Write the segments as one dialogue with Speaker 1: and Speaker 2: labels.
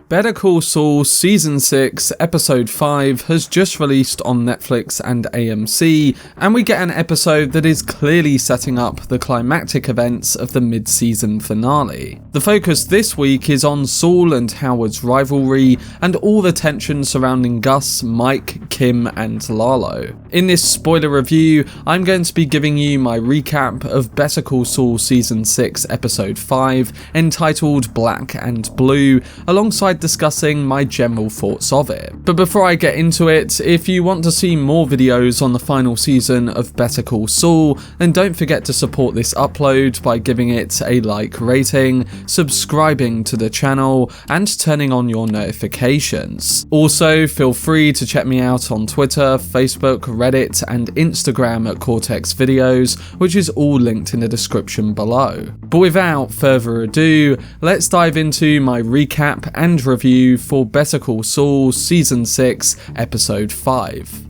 Speaker 1: Better Call Saul Season 6 Episode 5 has just released on Netflix and AMC, and we get an episode that is clearly setting up the climactic events of the mid-season finale. The focus this week is on Saul and Howard's rivalry and all the tension surrounding Gus, Mike, Kim and Lalo. In this spoiler review, I'm going to be giving you my recap of Better Call Saul Season 6 Episode 5, entitled Black and Blue, alongside discussing my general thoughts of it. But before I get into it, if you want to see more videos on the final season of Better Call Saul, then don't forget to support this upload by giving it a like rating, subscribing to the channel, and turning on your notifications. Also, feel free to check me out on Twitter, Facebook, Reddit, and Instagram at Cortex Videos, which is all linked in the description below. But without further ado, let's dive into my recap and review for Better Call Saul Season 6 Episode 5.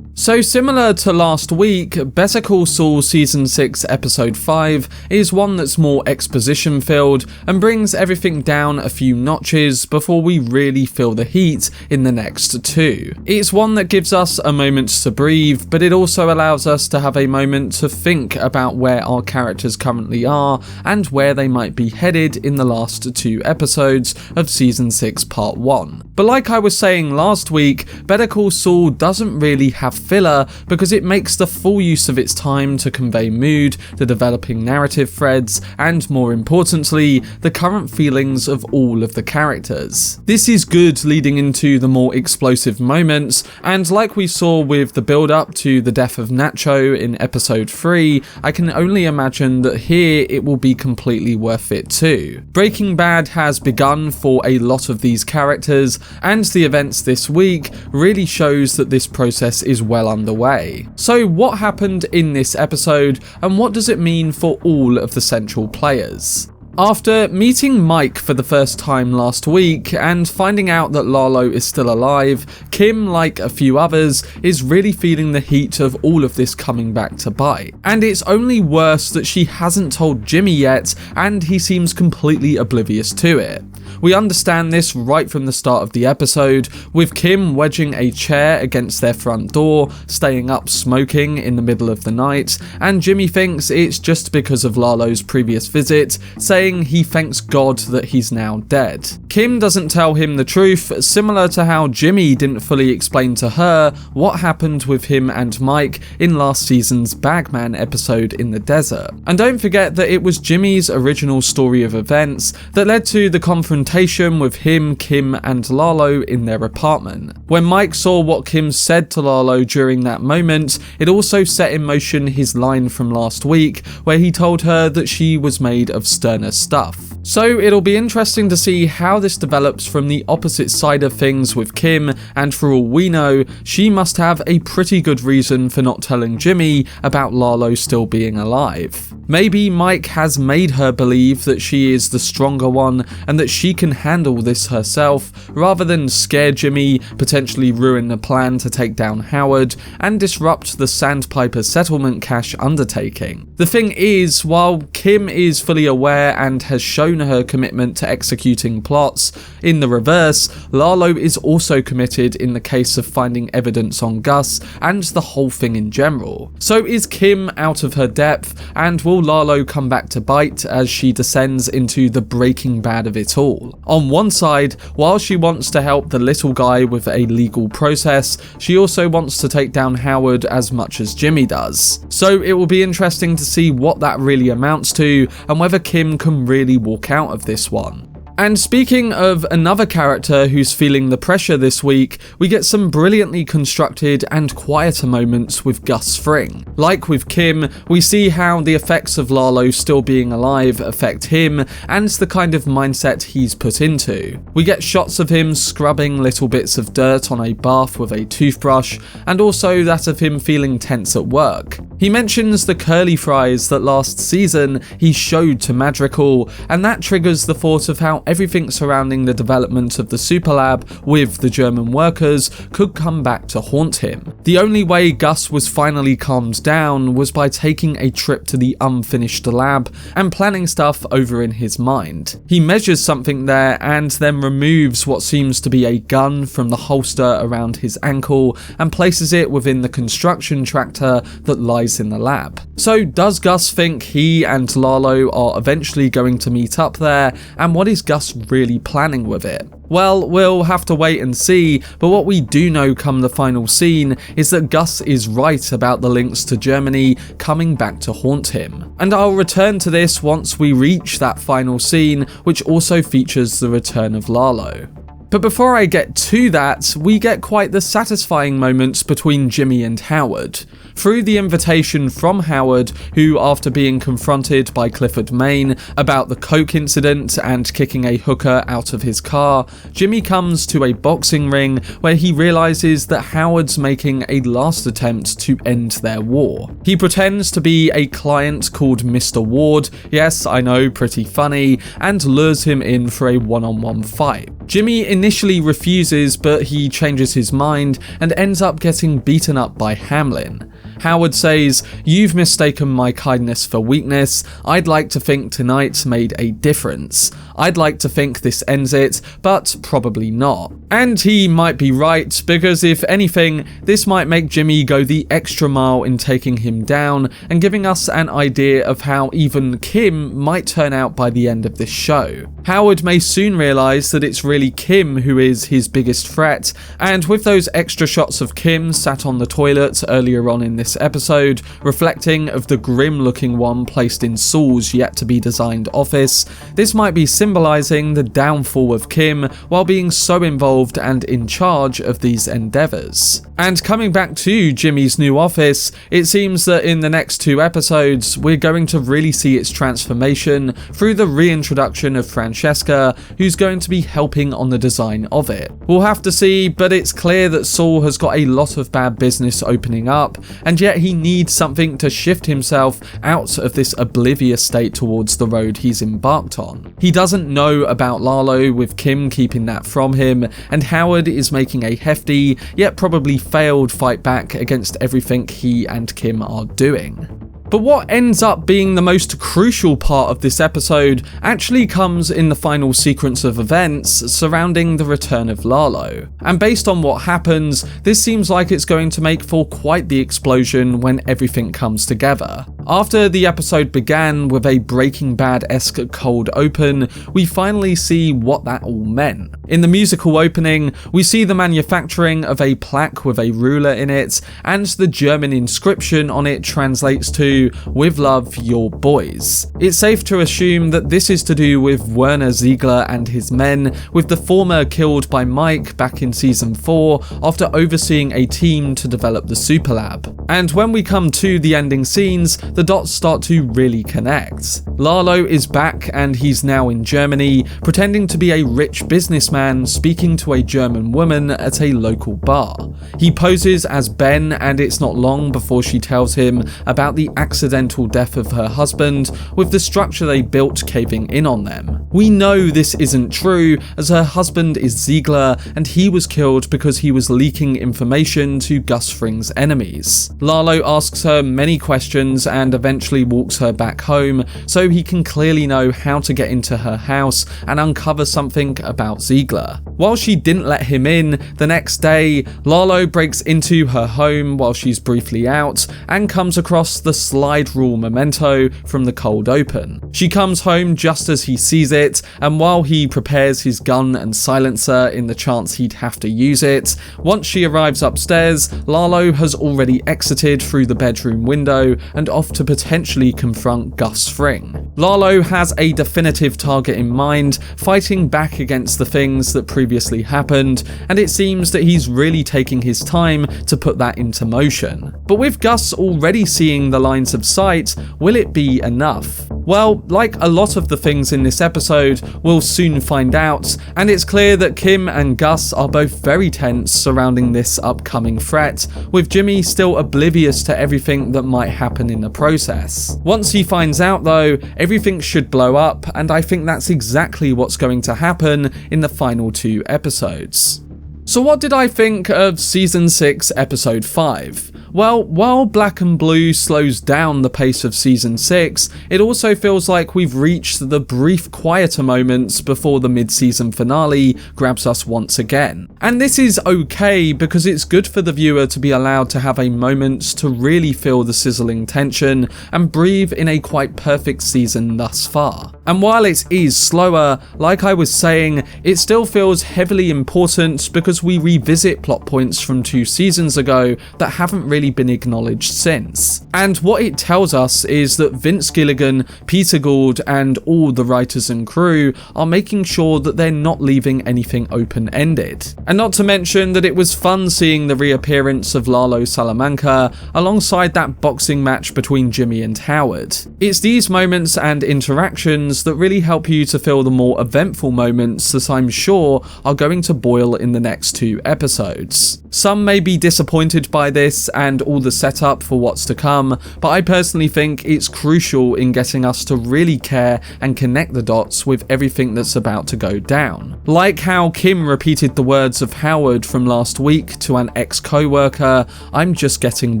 Speaker 1: So similar to last week, Better Call Saul Season 6 Episode 5 is one that's more exposition filled and brings everything down a few notches before we really feel the heat in the next two. It's one that gives us a moment to breathe, but it also allows us to have a moment to think about where our characters currently are and where they might be headed in the last two episodes of Season 6 Part 1. But like I was saying last week, Better Call Saul doesn't really have filler because it makes the full use of its time to convey mood, the developing narrative threads, and more importantly, the current feelings of all of the characters. This is good leading into the more explosive moments, and like we saw with the build up to the death of Nacho in episode 3, I can only imagine that here it will be completely worth it too. Breaking Bad has begun for a lot of these characters, and the events this week really shows that this process is well underway. So what happened in this episode, and what does it mean for all of the central players? After meeting Mike for the first time last week and finding out that Lalo is still alive, Kim, like a few others, is really feeling the heat of all of this coming back to bite. And it's only worse that she hasn't told Jimmy yet, and he seems completely oblivious to it. We understand this right from the start of the episode, with Kim wedging a chair against their front door, staying up smoking in the middle of the night, and Jimmy thinks it's just because of Lalo's previous visit, saying he thanks God that he's now dead. Kim doesn't tell him the truth, similar to how Jimmy didn't fully explain to her what happened with him and Mike in last season's Bagman episode in the desert. And don't forget that it was Jimmy's original story of events that led to the confrontation with him, Kim, and Lalo in their apartment. When Mike saw what Kim said to Lalo during that moment, it also set in motion his line from last week, where he told her that she was made of sterner stuff. So it'll be interesting to see how this develops from the opposite side of things with Kim, and for all we know, she must have a pretty good reason for not telling Jimmy about Lalo still being alive. Maybe Mike has made her believe that she is the stronger one and that she can handle this herself, rather than scare Jimmy, potentially ruin the plan to take down Howard, and disrupt the Sandpiper settlement cash undertaking. The thing is, while Kim is fully aware and has shown her commitment to executing plots, in the reverse, Lalo is also committed in the case of finding evidence on Gus and the whole thing in general. So is Kim out of her depth, and will Lalo come back to bite as she descends into the Breaking Bad of it all? On one side, while she wants to help the little guy with a legal process, she also wants to take down Howard as much as Jimmy does. So it will be interesting to see what that really amounts to, and whether Kim can really walk out of this one. And speaking of another character who's feeling the pressure this week, we get some brilliantly constructed and quieter moments with Gus Fring. Like with Kim, we see how the effects of Lalo still being alive affect him and the kind of mindset he's put into. We get shots of him scrubbing little bits of dirt on a bath with a toothbrush, and also that of him feeling tense at work. He mentions the curly fries that last season he showed to Madrigal, and that triggers the thought of how everything surrounding the development of the Superlab with the German workers could come back to haunt him. The only way Gus was finally calmed down was by taking a trip to the unfinished lab and planning stuff over in his mind. He measures something there and then removes what seems to be a gun from the holster around his ankle and places it within the construction tractor that lies in the lab. So does Gus think he and Lalo are eventually going to meet up there, and what is Gus really planning with it? Well, we'll have to wait and see, but what we do know come the final scene is that Gus is right about the links to Germany coming back to haunt him. And I'll return to this once we reach that final scene, which also features the return of Lalo. But before I get to that, we get quite the satisfying moments between Jimmy and Howard. Through the invitation from Howard, who after being confronted by Clifford Main about the coke incident and kicking a hooker out of his car, Jimmy comes to a boxing ring where he realises that Howard's making a last attempt to end their war. He pretends to be a client called Mr. Ward, yes I know, pretty funny, and lures him in for a one-on-one fight. Jimmy initially refuses, but he changes his mind and ends up getting beaten up by Hamlin. Howard says, "You've mistaken my kindness for weakness. I'd like to think tonight made a difference. I'd like to think this ends it, but probably not." And he might be right, because if anything, this might make Jimmy go the extra mile in taking him down and giving us an idea of how even Kim might turn out by the end of this show. Howard may soon realise that it's really Kim who is his biggest threat, and with those extra shots of Kim sat on the toilet earlier on in this episode, reflecting of the grim looking one placed in Saul's yet to be designed office, this might be symbolising the downfall of Kim while being so involved and in charge of these endeavours. And coming back to Jimmy's new office, it seems that in the next 2 episodes we're going to really see its transformation through the reintroduction of Francesca, who's going to be helping on the design of it. We'll have to see, but it's clear that Saul has got a lot of bad business opening up, and yet he needs something to shift himself out of this oblivious state towards the road he's embarked on. He doesn't know about Lalo, with Kim keeping that from him, and Howard is making a hefty, yet probably failed fight back against everything he and Kim are doing. But what ends up being the most crucial part of this episode actually comes in the final sequence of events surrounding the return of Lalo. And based on what happens, this seems like it's going to make for quite the explosion when everything comes together. After the episode began with a Breaking Bad-esque cold open, we finally see what that all meant. In the musical opening, we see the manufacturing of a plaque with a ruler in it, and the German inscription on it translates to "With love, your boys." It's safe to assume that this is to do with Werner, Ziegler and his men, with the former killed by Mike back in season 4 after overseeing a team to develop the Superlab. And when we come to the ending scenes, the dots start to really connect. Lalo is back and he's now in Germany, pretending to be a rich businessman speaking to a German woman at a local bar. He poses as Ben, and it's not long before she tells him about the accidental death of her husband, with the structure they built caving in on them. We know this isn't true, as her husband is Ziegler and he was killed because he was leaking information to Gus Fring's enemies. Lalo asks her many questions and eventually walks her back home, so he can clearly know how to get into her house and uncover something about Ziegler. While she didn't let him in, the next day, Lalo breaks into her home while she's briefly out and comes across the slide rule memento from the cold open. She comes home just as he sees it, and while he prepares his gun and silencer in the chance he'd have to use it, once she arrives upstairs, Lalo has already exited through the bedroom window and off to potentially confront Gus Fring. Lalo has a definitive target in mind, fighting back against the things that previously happened, and it seems that he's really taking his time to put that into motion. But with Gus already seeing the lines lines of sight, will it be enough? Well, like a lot of the things in this episode, we'll soon find out, and it's clear that Kim and Gus are both very tense surrounding this upcoming threat, with Jimmy still oblivious to everything that might happen in the process. Once he finds out though, everything should blow up, and I think that's exactly what's going to happen in the final 2 episodes. So what did I think of Season 6, Episode 5? Well, while Black and Blue slows down the pace of Season 6, it also feels like we've reached the brief quieter moments before the mid-season finale grabs us once again. And this is okay because it's good for the viewer to be allowed to have a moment to really feel the sizzling tension and breathe in a quite perfect season thus far. And while it is slower, like I was saying, it still feels heavily important because we revisit plot points from 2 seasons ago that haven't really been acknowledged since. And what it tells us is that Vince Gilligan, Peter Gould, and all the writers and crew are making sure that they're not leaving anything open-ended. And not to mention that it was fun seeing the reappearance of Lalo Salamanca alongside that boxing match between Jimmy and Howard. It's these moments and interactions that really help you to feel the more eventful moments that I'm sure are going to boil in the next 2 episodes. Some may be disappointed by this and all the setup for what's to come, but I personally think it's crucial in getting us to really care and connect the dots with everything that's about to go down. Like how Kim repeated the words of Howard from last week to an ex-co-worker, "I'm just getting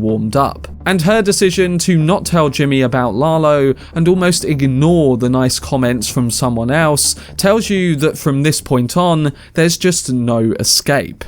Speaker 1: warmed up." And her decision to not tell Jimmy about Lalo and almost ignore the nice comments from someone else tells you that from this point on, there's just no escape.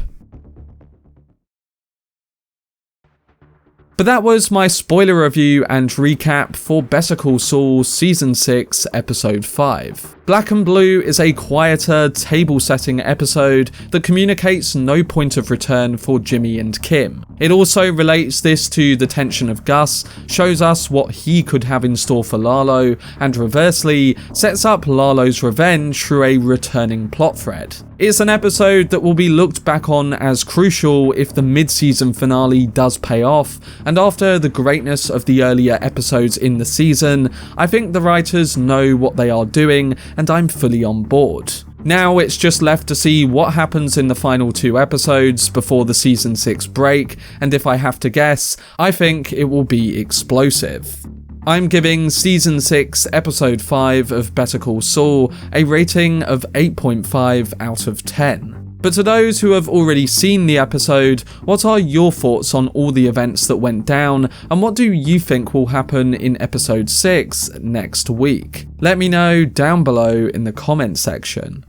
Speaker 1: But that was my spoiler review and recap for Better Call Saul Season 6, Episode 5. Black and Blue is a quieter, table-setting episode that communicates no point of return for Jimmy and Kim. It also relates this to the tension of Gus, shows us what he could have in store for Lalo, and reversely, sets up Lalo's revenge through a returning plot thread. It's an episode that will be looked back on as crucial if the mid-season finale does pay off, and after the greatness of the earlier episodes in the season, I think the writers know what they are doing, and I'm fully on board. Now it's just left to see what happens in the final 2 episodes before the Season 6 break, and if I have to guess, I think it will be explosive. I'm giving Season 6, Episode 5 of Better Call Saul a rating of 8.5 out of 10. But to those who have already seen the episode, what are your thoughts on all the events that went down, and what do you think will happen in Episode 6 next week? Let me know down below in the comment section.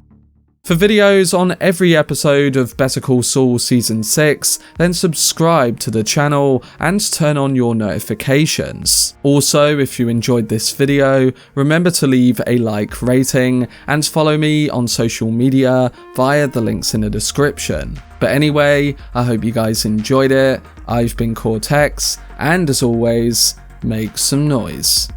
Speaker 1: For videos on every episode of Better Call Saul Season 6, then subscribe to the channel and turn on your notifications. Also, if you enjoyed this video, remember to leave a like rating and follow me on social media via the links in the description. But anyway, I hope you guys enjoyed it. I've been Cortex, and as always, make some noise.